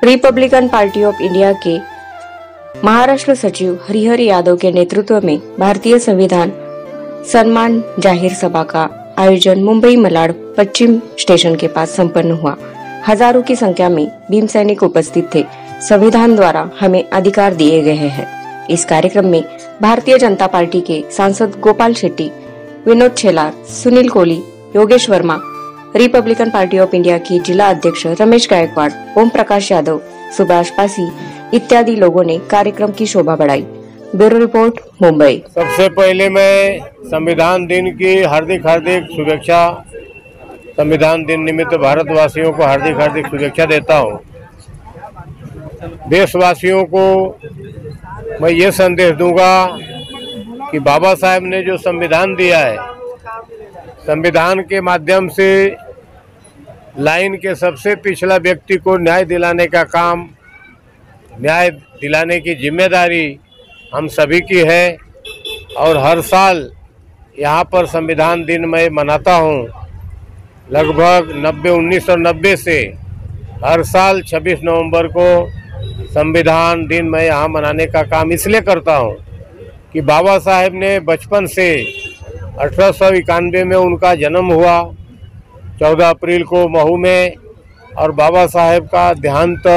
Republican party of India के महाराष्ट्र सचिव हरिहर यादव के नेतृत्व में भारतीय संविधान सम्मान जाहिर सभा का आयोजन मुंबई मलाड पश्चिम स्टेशन के पास संपन्न हुआ। हजारों की संख्या में भीम सैनिक उपस्थित थे। संविधान द्वारा हमें अधिकार दिए गए हैं। इस कार्यक्रम में भारतीय जनता पार्टी के सांसद Gopal Shetty, Vinod Chhelar, Sunil Kohli, Yogesh Verma, Republican party of India की जिला अध्यक्ष रमेश गायकवाड़, ओम प्रकाश यादव, सुभाष पासी इत्यादि लोगों ने कार्यक्रम की शोभा बढ़ाई। Bureau report, Mumbai. सबसे पहले मैं संविधान दिन की हार्दिक शुभेच्छा, संविधान दिन निमित्त भारतवासियों को हार्दिक शुभेच्छा देता हूँ। देशवासियों को मैं ये संदेश दूंगा कि बाबा साहेब ने जो संविधान दिया है, संविधान के माध्यम से लाइन के सबसे पिछला व्यक्ति को न्याय दिलाने का काम, न्याय दिलाने की जिम्मेदारी हम सभी की है। और हर साल यहाँ पर संविधान दिन मैं मनाता हूँ। लगभग 1990 से हर साल 26 नवंबर को संविधान दिन मैं यहाँ मनाने का काम इसलिए करता हूँ कि बाबा साहेब ने बचपन से 1891 में उनका जन्म हुआ, 14 अप्रैल को महू में, और बाबा साहेब का देहांत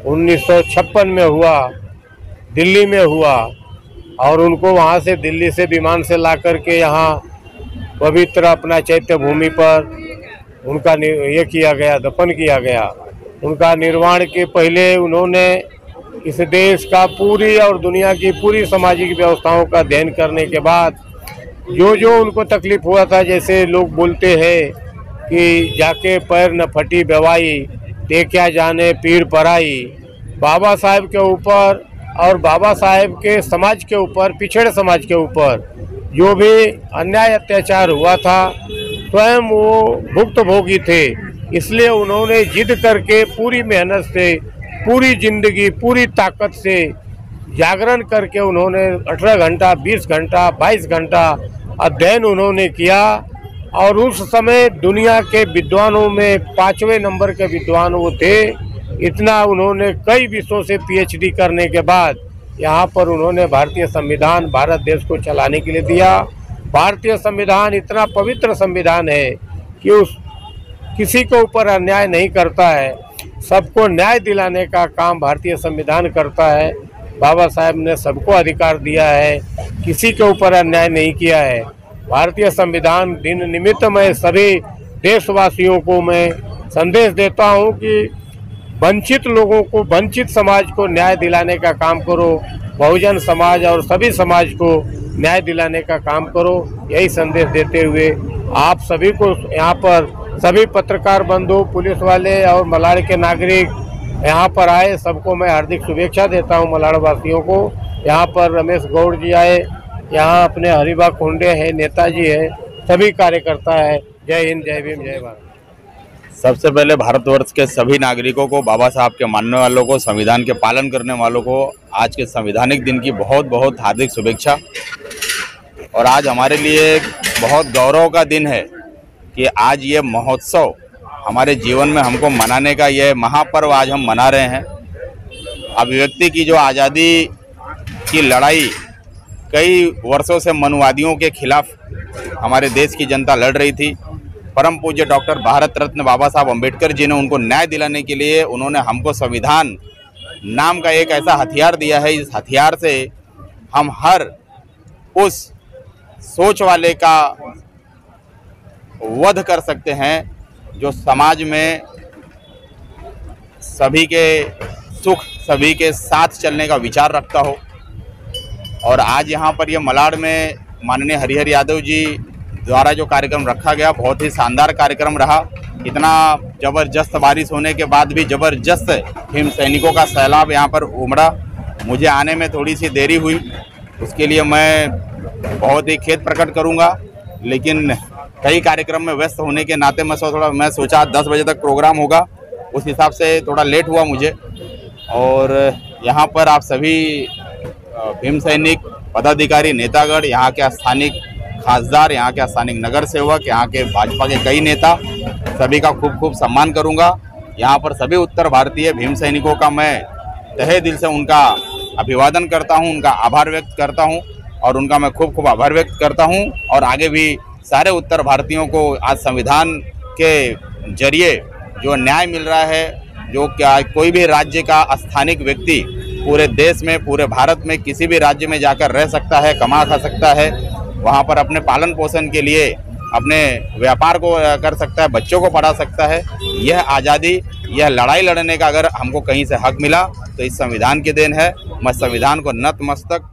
1956 में हुआ, दिल्ली में हुआ। और उनको वहाँ से दिल्ली से विमान से ला करके यहाँ पवित्र अपना चैत्य भूमि पर उनका ये किया गया, दफन किया गया। उनका निर्वाण के पहले उन्होंने इस देश का पूरी और दुनिया की पूरी सामाजिक व्यवस्थाओं का अध्ययन करने के बाद जो उनको तकलीफ हुआ था, जैसे लोग बोलते हैं कि जाके पैर न फटी बेवाई, ते क्या जाने पीर पराई, बाबा साहेब के ऊपर और बाबा साहेब के समाज के ऊपर, पिछड़े समाज के ऊपर जो भी अन्याय अत्याचार हुआ था, स्वयं वो भुक्तभोगी थे। इसलिए उन्होंने जिद करके पूरी मेहनत से, पूरी जिंदगी, पूरी ताकत से जागरण करके उन्होंने 18 घंटा, 20 घंटा, 22 घंटा अध्ययन उन्होंने किया। और उस समय दुनिया के विद्वानों में 5वें नंबर के विद्वान वो थे। इतना उन्होंने कई विषयों से PhD करने के बाद यहाँ पर उन्होंने भारतीय संविधान भारत देश को चलाने के लिए दिया। भारतीय संविधान इतना पवित्र संविधान है कि उस किसी को ऊपर अन्याय नहीं करता है, सबको न्याय दिलाने का काम भारतीय संविधान करता है। बाबा साहेब ने सबको अधिकार दिया है, किसी के ऊपर अन्याय नहीं किया है। भारतीय संविधान दिन निमित्त मैं सभी देशवासियों को मैं संदेश देता हूं कि वंचित लोगों को, वंचित समाज को न्याय दिलाने का काम करो, बहुजन समाज और सभी समाज को न्याय दिलाने का काम करो। यही संदेश देते हुए आप सभी को यहाँ पर सभी पत्रकार बंधु, पुलिस वाले और मलाड के नागरिक यहाँ पर आए, सबको मैं हार्दिक शुभेच्छा देता हूँ। मलाड वासियों को यहाँ पर रमेश गौड़ जी आए, यहाँ अपने हरिभा कोंडे हैं, नेताजी है, सभी कार्यकर्ता है। जय हिंद, जय भीम, जय भारत। सबसे पहले भारतवर्ष के सभी नागरिकों को, बाबा साहब के मानने वालों को, संविधान के पालन करने वालों को आज के संवैधानिक दिन की बहुत बहुत हार्दिक शुभेच्छा। और आज हमारे लिए बहुत गौरव का दिन है कि आज ये महोत्सव हमारे जीवन में हमको मनाने का ये महापर्व आज हम मना रहे हैं। अभिव्यक्ति की जो आज़ादी की लड़ाई कई वर्षों से मनुवादियों के खिलाफ हमारे देश की जनता लड़ रही थी। परम पूज्य डॉक्टर भारत रत्न बाबा साहब अम्बेडकर जी ने उनको न्याय दिलाने के लिए उन्होंने हमको संविधान नाम का एक ऐसा हथियार दिया है। इस हथियार से हम हर उस सोच वाले का वध कर सकते हैं जो समाज में सभी के सुख, सभी के साथ चलने का विचार रखता हो। और आज यहाँ पर ये मलाड में माननीय हरिहर यादव जी द्वारा जो कार्यक्रम रखा गया, बहुत ही शानदार कार्यक्रम रहा। इतना ज़बरदस्त बारिश होने के बाद भी ज़बरदस्त भीम सैनिकों का सैलाब यहाँ पर उमड़ा। मुझे आने में थोड़ी सी देरी हुई, उसके लिए मैं बहुत ही खेद प्रकट करूँगा, लेकिन कई कार्यक्रम में व्यस्त होने के नाते मैं सोचा 10 बजे तक प्रोग्राम होगा, उस हिसाब से थोड़ा लेट हुआ मुझे। और यहाँ पर आप सभी भीम सैनिक पदाधिकारी, नेतागण, यहाँ के स्थानिक खासदार, यहाँ के स्थानिक नगर सेवक, यहाँ के भाजपा के कई नेता, सभी का खूब खूब सम्मान करूँगा। यहाँ पर सभी उत्तर भारतीय भीम सैनिकों का मैं तहे दिल से उनका अभिवादन करता हूँ, उनका आभार व्यक्त करता हूँ और उनका मैं खूब खूब आभार व्यक्त करता हूँ। और आगे भी सारे उत्तर भारतीयों को आज संविधान के जरिए जो न्याय मिल रहा है, जो क्या कोई भी राज्य का स्थानिक व्यक्ति पूरे देश में, पूरे भारत में किसी भी राज्य में जाकर रह सकता है, कमा खा सकता है, वहाँ पर अपने पालन पोषण के लिए अपने व्यापार को कर सकता है, बच्चों को पढ़ा सकता है। यह आज़ादी, यह लड़ाई लड़ने का अगर हमको कहीं से हक मिला तो इस संविधान की देन है। मैं संविधान को नतमस्तक